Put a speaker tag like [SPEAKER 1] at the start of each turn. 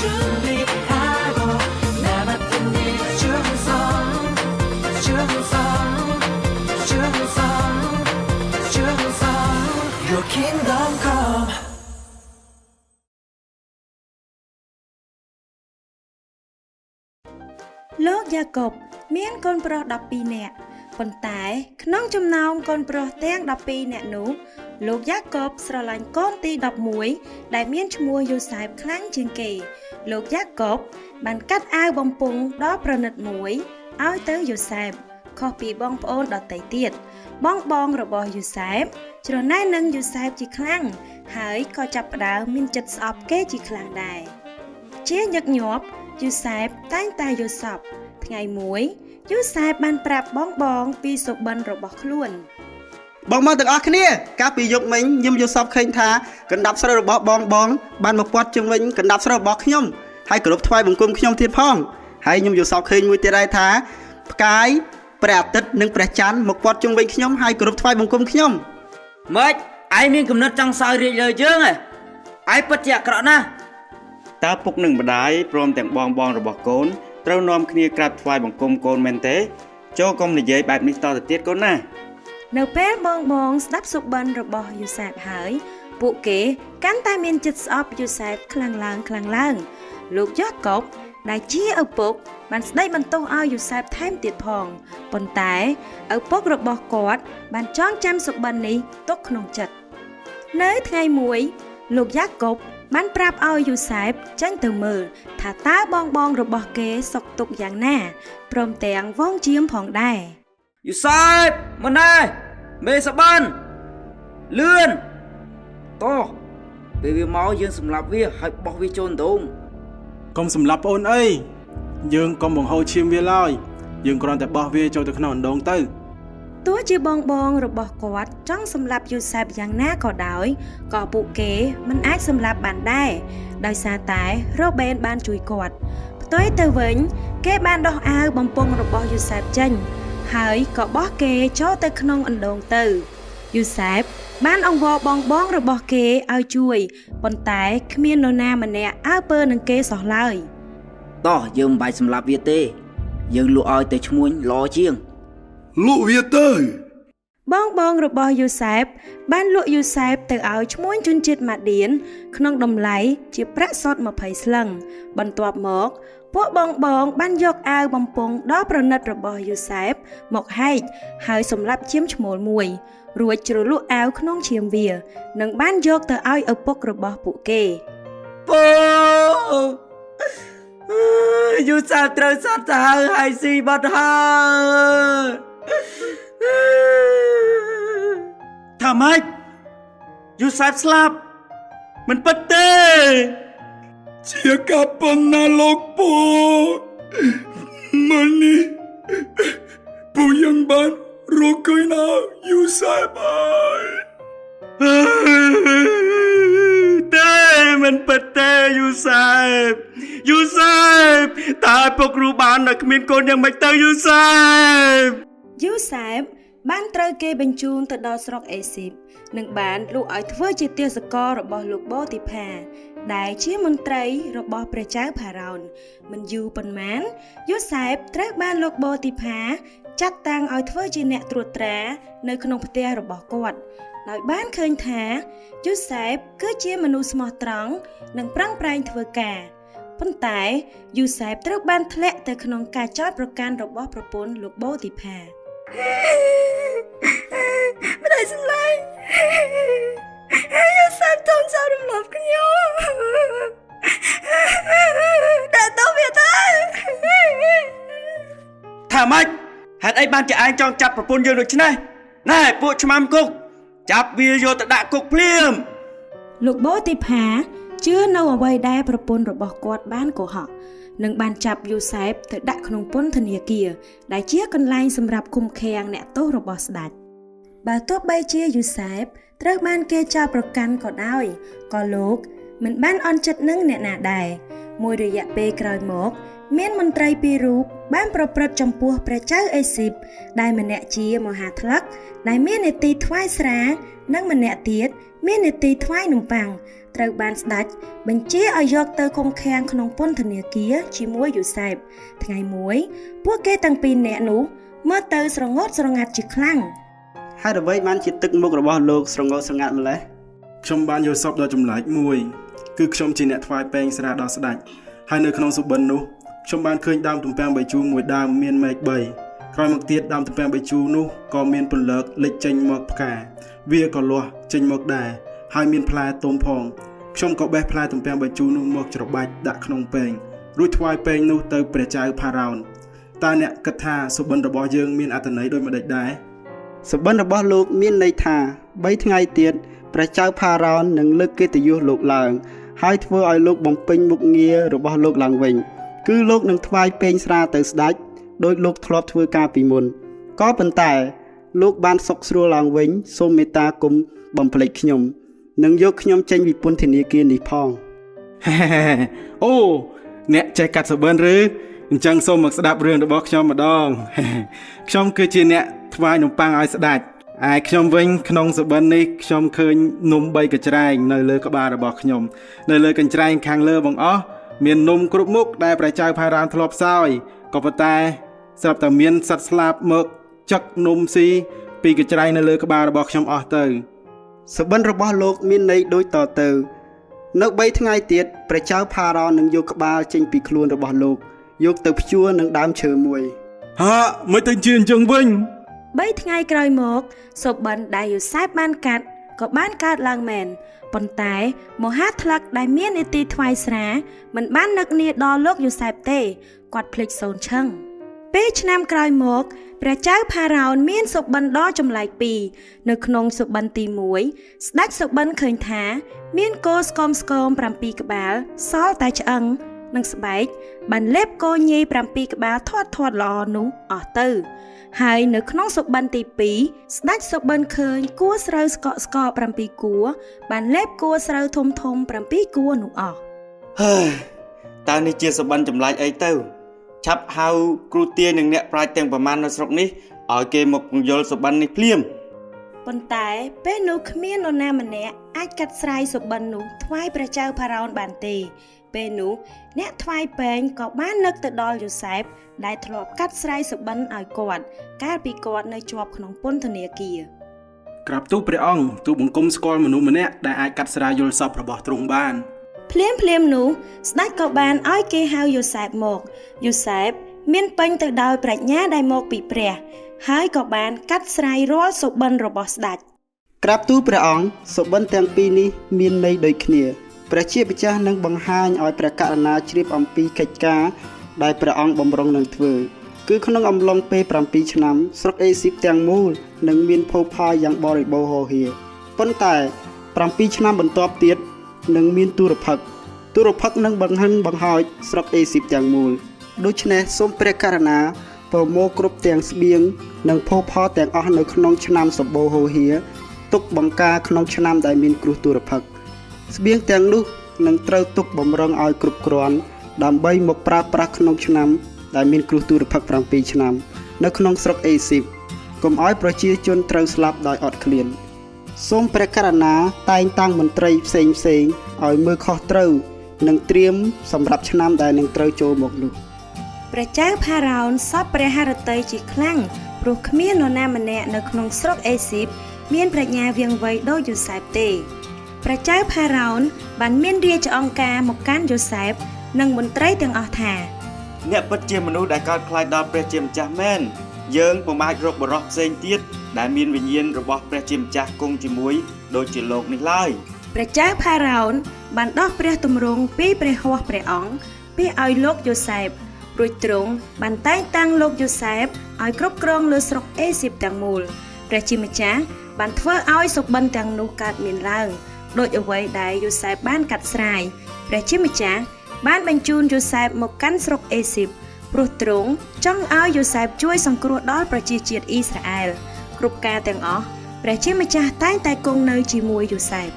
[SPEAKER 1] 준비하고 나 맡은 일 충성 Your kingdom come
[SPEAKER 2] លោកយ៉ាកុបមានកូនប្រុស12នាក់ប៉ុន្តែក្នុងចំណោមកូនប្រុសទាំង12នាក់នោះលោកយ៉ាកុបស្រឡាញ់កូនទី11ដែលមានឈ្មោះយូសែបខ្លាំងជាងគេលោកយ៉ាកុបបានកាត់អាវបំពង់ដ៏ប្រណិតមួយឲ្យទៅយូសែបខុសពីបងប្អូនដទៃទៀតបងរបស់យូសែបច្រណែននឹងយូសែបជាខ្លាំងហើយក៏ចាប់ផ្ដើមមានចិត្តស្អប់គេជាខ្លាំងដែរជាញឹកញាប់យូសែបតែងតែយល់សប្តិថ្ងៃមួយយូសែបបានប្រាប់បងពីសុបិនរបស់ខ្លួន
[SPEAKER 3] បងទាំងអស់គ្នាកាលពីយប់មិញខ្ញុំយល់សប្តិឃើញថាកណ្ដាប់ស្រូវរបស់បងបានមកពាត់ជុំវិញកណ្ដាប់ស្រូវរបស់ខ្ញុំហើយគោរពថ្វាយបង្គំខ្ញុំទៀតផងហើយខ្ញុំយល់សប្តិឃើញមួយទៀតដែរថាផ្កាយព្រះអាទិត្យនិងព្រះច័ន្ទមកពាត់ជុំវិញខ្ញុំហើយគោរពថ្វាយបង្គំខ្ញុំ
[SPEAKER 4] ម៉េចឯងមានគំនិតចង់សោយរាជលើយើងហ៎ឯងពិតជាអាក្រក់ណាស់
[SPEAKER 5] តើពុកនិងម្ដាយព្រមទាំងបងរបស់កូនត្រូវនាំគ្នាក្រាបថ្វាយបង្គំកូនមែនទេចូលកុំនិយាយបែបនេះតទៅទៀតកូនណា
[SPEAKER 2] នៅពេលបងស្ដាប់សុបិនរបស់យូសែបហើយពួកគេកាន់តែមានចិត្តស្អប់យូសែបខ្លាំងឡើងលោកយ៉ាកុបដែលជាឪពុកបានស្ដីបន្ទោសឲ្យយូសែបថែមទៀតផងប៉ុន្តែឪពុករបស់គាត់បានចងចាំសុបិននេះទុកក្នុងចិត្តនៅថ្ងៃមួយលោកយ៉ាកុបបានប្រាប់ឲ្យយូសែបចេញទៅមើលថាតើបងរបស់គេសុខទុក្ខយ៉ាងណាព្រមទាំងវងជាមផងដែរ
[SPEAKER 4] យូសែបមកណែមេសបានលឿនតោះពេលវាមកយើងសម្លាប់វាហើយបោះវាចូលដង
[SPEAKER 6] កុំសម្លាប់ប្អូនអីយើងកុំបង្ហូរឈាមវាឡើយយើងគ្រាន់តែបោះវាចូលទៅក្នុងអណ្ដូងទៅ
[SPEAKER 2] ទោះជាបងរបស់គាត់ចង់សម្លាប់យូសែបយ៉ាងណាក៏ដោយក៏ពួកគេមិនអាចសម្លាប់បានដែរដោយសារតែរ៉ូបេនបានជួយគាត់ផ្ទុយទៅវិញគេបានដោះអាវបំពង់របស់យូសែបចេញហើយក៏បោះគេចូលទៅក្នុងអណ្ដូងទៅយូសែបបានអង្វរបងរបស់គេឲ្យជួយប៉ុន្តែគ្មាននរណាម្នាក់អើពើនឹងគេសោះឡើយ
[SPEAKER 4] តោះយើងមិនបាច់សម្លាប់វាទេយើងលក់ឲ្យទៅឈ្មួញល្អជាង
[SPEAKER 7] លក់វាទៅ
[SPEAKER 2] បងរបស់យូសែបបានលក់យូសែបទៅឲ្យឈ្មួញជនជាតិម៉ាឌៀនក្នុងតម្លៃជាប្រាក់សុទ្ធ20ស្លឹងបន្ទាប់មកពួកបងបានយកអាវបំពង់ដ៏ប្រណិតរបស់យូសែបមកហែកហើយសម្លាប់ឈាមឈ្មោលមួយរួចជ្រលក់អាវក្នុងឈាមវានិងបានយកទៅឲ្យឪពុករបស់ពួកគេ
[SPEAKER 4] យូសែបត្រូវសត្វសាហាវហើយស៊ីបាត់ហើយ
[SPEAKER 6] ថាម៉េចយូសែបស្លាប់មិនពិតទេ
[SPEAKER 7] ជាការប៉ុណ្ណាលោកពូមិននេះពូยังបានរកឃើញណាយូសែប
[SPEAKER 6] តែមិនពិតទេយូសែបតើពុកគ្រូបានតែគ្មានកូនយ៉ាងម៉េចទៅយូសែប
[SPEAKER 2] យូសែបបានត្រូវគេបញ្ជូនទៅដល់ស្រុកអេស៊ីបនិងបានលក់ឲ្យធ្វើជាទាសកររបស់លោកបូទីផាដែលជាមន្ត្រីរបស់ព្រះចៅផារ៉ោនមិនយូរប៉ុន្មានយូសែបត្រូវបានលោកបូទីផាចាត់តាំងឲ្យធ្វើជាអ្នកត្រួតត្រានៅក្នុងផ្ទះរបស់គាត់ដោយបានឃើញថាយូសែបគឺជាមនុស្សស្មោះត្រង់និងប្រឹងប្រែងធ្វើការប៉ុន្តែយូសែបត្រូវបានធ្លាក់ទៅក្នុងការចោទប្រកាន់របស់ប្រពន្ធលោកបូទីផាមិនได้សម្លាញ់យូសែបចង់រំលោភខ្ញុំតែទៅវាទៅ
[SPEAKER 6] ថាម៉េចហេតុអីបានជាឯងចង់ចាប់ប្រពន្ធយើងដូចនេះណែពួកឆ្មាំគុកចាប់វាយកទៅដាក់គុកភ្លាម
[SPEAKER 2] លោកបូទីផាជឿនៅអ្វីដែលប្រពន្ធរបស់គាត់បានកុហកនិងបានចាប់យូសែបទៅដាក់ក្នុងពន្ធនាគារដែលជាកន្លែងសម្រាប់ឃុំឃាំងអ្នកទោសរបស់ស្ដេចបើទោះបីជាយូសែបត្រូវបានគេចោទប្រកាន់ក៏ដោយក៏លោកមិនបានអន់ចិត្តនឹងអ្នកណាដែរមួយរយៈពេលក្រោយមកមានមន្ត្រីពីររូបបានប្រព្រឹត្តចំពោះព្រះចៅអេស៊ីបដែលម្នាក់ជាមហាថ្លឹកដែលមាននីតិថ្វាយស្រានិងម្នាក់ទៀតមាននីតិថ្វាយនំប៉័ង ត្រូវបានស្ដេចបញ្ជាឲ្យយកទៅឃុំឃាំងក្នុងពន្ធនាគារជាមួយយូសែបថ្ងៃមួយពួកគេទាំងពីរនាក់នោះមើលទៅស្រងត់ស្រងាត់ជាខ្លាំង
[SPEAKER 3] ហេតុអ្វីបានជាទឹកមុខរបស់លោកស្រងោស្រងាត់ម្ល៉េះ
[SPEAKER 6] ខ្ញុំបានយល់សពដ៏ចម្លែកមួយគឺខ្ញុំជាអ្នកថ្វាយពែងស្រាដល់ស្ដេចហើយនៅក្នុងសុបិននោះខ្ញុំបានឃើញដើមទំពាំងបាយជូរមួយដើមមានមែក3ក្រោយមកទៀតដើមទំពាំងបាយជូរនោះក៏មានពន្លកលេចចេញមកផ្កាវាក៏លាស់ចេញមកដែរហើយមានផ្លែទុំផងខ្ញុំក៏បេះផ្លែទំពាំងបាយជូរនោះមកច្របាច់ដាក់ក្នុងពែងរួចថ្វាយពែងនោះទៅព្រះចៅផារ៉ោនតើអ្នកគិតថាសុបិនរបស់យើងមានអត្ថន័យដូចម្តេចដែរ
[SPEAKER 3] សុបិនរបស់លោកមានន័យថា3ថ្ងៃទៀតព្រះចៅផារ៉ោននឹងលើកកិត្តិយសលោកឡើងហើយធ្វើឲ្យលោកបំពេញមុខងាររបស់លោកឡើងវិញគឺលោកនឹងថ្វាយពែងស្រាទៅស្ដេចដោយលោកធ្លាប់ធ្វើការពីមុនក៏ប៉ុន្តែលោកបានសុខស្រួលឡើងវិញសូមមេត្តាគុំបំភ្លេចខ្ញុំនឹងយកខ្ញុំចេញពីពន្ធនាគារនេះផង
[SPEAKER 6] អូអ្នកចេះកាត់សុបិនឬអញ្ចឹងសូមមកស្ដាប់រឿងរបស់ខ្ញុំម្ដង ខ្ញុំគឺជាអ្នកថ្វាយនំប៉័ងឲ្យស្ដេចឯខ្ញុំវិញក្នុងសុបិននេះខ្ញុំឃើញនំ3កញ្ច្រែងនៅលើក្បាលរបស់ខ្ញុំនៅលើកញ្ច្រែងខាងលើបង្អស់មាននំគ្រប់មុខដែលព្រះចៅផារ៉ានធ្លាប់សោយក៏ប៉ុន្តែស្រាប់តែមានសត្វស្លាបមកចឹកនំស៊ីពីកញ្ច្រែងនៅលើក្បាលរបស់ខ្ញុំអស់ទៅ
[SPEAKER 3] សុបិនរបស់លោកមានន័យដូចតទៅនៅ3ថ្ងៃទៀតព្រះចៅផារ៉ោននឹងយកក្បាលចេញពីខ្លួនរបស់លោកយកទៅព្យួរនឹងដើមឈើមួយ
[SPEAKER 6] ហាមិនទៅជាអញ្ចឹងវិញ
[SPEAKER 2] 3ថ្ងៃក្រោយមកសុបិនដែលយូសែបបានកាត់ក៏បានកើតឡើងមែនប៉ុន្តែមហាថ្លឹកដែលមាននីតិថ្វាយស្រាមិនបាននឹកនាដល់លោកយូសែបទេគាត់ភ្លេចសូនឈឹងពេលឆ្នាំក្រោយមកព្រះចៅផារ៉ោនមានសុបិនដ៏ចម្លែកពីរនៅក្នុងសុបិនទី1ស្ដេចសុបិនឃើញថាមានគោស្គម7ក្បាលសល់តែឆ្អឹងនិងស្បែកបានលេបគោញី7ក្បាលធាត់ល្អនោះអស់ទៅហើយនៅក្នុងសុបិនទី2ស្ដេចសុបិនឃើញគួរស្រូវស្ក7គួរបានលេបគួរស្រូវធំ7គួរនោះអស់
[SPEAKER 5] ហើយតើនេះជាសុបិនចម្លែកអីទៅឆាប់ហៅគ្រូទាយនិងអ្នកប្រាជ្ញទាំងប្រមាណនៅស្រុកនេះឲ្យគេមកពន្យល់សុបិននេះភ្លាម
[SPEAKER 2] ប៉ុន្តែពេលនោះគ្មាននរណាម្នាក់អាចកាត់ស្រាយសុបិននោះថ្វាយព្រះចៅផារ៉ោនបានទេពេលនោះអ្នកថ្វាយពែងក៏បាននឹកទៅដល់យូសែបដែលធ្លាប់កាត់ស្រាយសុបិនឲ្យគាត់កាលពីគាត់នៅជាប់ក្នុងពន្ធនាគារ
[SPEAKER 6] ក្រាបទូលព្រះអង្គទូលបង្គំស្គាល់មនុស្សម្នាក់ដែលអាចកាត់ស្រាយយល់សពរបស់ទ្រង់បាន
[SPEAKER 2] ភ្លាមនោះស្ដេចក៏បានឲ្យគេហៅយូសែបមកយូសែបមានពេញទៅដោយប្រាជ្ញាដែលមកពីព្រះហើយក៏បានកាត់ស្រាយរាល់សុបិនរបស់ស្ដេច
[SPEAKER 3] ក្រាបទូលព្រះអង្គសុបិនទាំងពីរនេះមានន័យដូចគ្នាព្រះជាម្ចាស់នឹងបង្ហាញឲ្យព្រះករុណាជ្រាបអំពីកិច្ចការដែលព្រះអង្គបំរុងនឹងធ្វើគឺក្នុងអំឡុងពេល7ឆ្នាំស្រុកអេស៊ីបទាំងមូលនឹងមានភោគផលយ៉ាងបរិបូរណ៍ហូរហៀប៉ុន្តែ7ឆ្នាំបន្ទាប់ទៀតនឹងមានទុរភិក្សនឹងបង្ហិនបង្ហោចស្រុកអេស៊ីបទាំងមូលដូច្នេះសូមព្រះករុណាប្រមូលគ្រប់ទាំងស្បៀងនិងភោគផលទាំងអស់នៅក្នុងឆ្នាំសម្បូរហូរហៀទុកបង្ការក្នុងឆ្នាំដែលមានគ្រោះទុរភិក្សស្បៀងទាំងនោះនឹងត្រូវទុកបំរុងឲ្យគ្រប់គ្រាន់ដើម្បីមកប្រើប្រាស់ក្នុងឆ្នាំដែលមានគ្រោះទុរភិក្ស7ឆ្នាំនៅក្នុងស្រុកអេស៊ីបកុំឲ្យប្រជាជនត្រូវស្លាប់ដោយអត់ឃ្លានសូមព្រះករុណាតែងតាំងមន្ត្រីផ្សេងឲ្យមើលខុសត្រូវនិងត្រៀមសម្រាប់ឆ្នាំដែលនឹងត្រូវចូលមកនោះ
[SPEAKER 2] ព្រះចៅផារ៉ោនសពព្រះハរតីជាខ្លាំងព្រោះគ្មាននរណាម្នាក់នៅក្នុងស្រុកអេស៊ីបមានប្រាជ្ញាវាងវៃដូចយូសែបទេព្រះចៅផារ៉ោនបានមានរាជអង្គការមកកាន់យូសែបនិងមន្ត្រីទាំងអស់ថា
[SPEAKER 5] អ្នកពិតជាមនុស្សដែលកោតខ្លាចដល់ព្រះជាម្ចាស់មែនយើងពុំអាចរកបរិះផ្សេងទៀតដែលមានវិញ្ញាណរបស់ព្រះជាម្ចាស់គង់ជាមួយដូចជាលោកនេះឡើយ
[SPEAKER 2] ព្រះចៅផារ៉ោនបានដោះព្រះទម្រង់ពីព្រះហស្ថព្រះអង្គពីឲ្យលោកយូសែបរួចទ្រង់បានតែងតាំងលោកយូសែបឲ្យគ្រប់គ្រងលើស្រុកអេស៊ីបទាំងមូលព្រះជាម្ចាស់បានធ្វើឲ្យសុបិនទាំងនោះកើតមានឡើងដោយអ្វីដែលយូសែបបានកាត់ស្រាយព្រះជាម្ចាស់បានបញ្ជូនយូសែបមកកាន់ស្រុកអេស៊ីបព្រោះទ្រង់ចង់ឲ្យយូសែបជួយសង្គ្រោះដល់ប្រជាជាតិអ៊ីស្រាអែលគ្រប់ការទាំងអស់ព្រះជាម្ចាស់តែងតែគង់នៅជាមួយយូសែប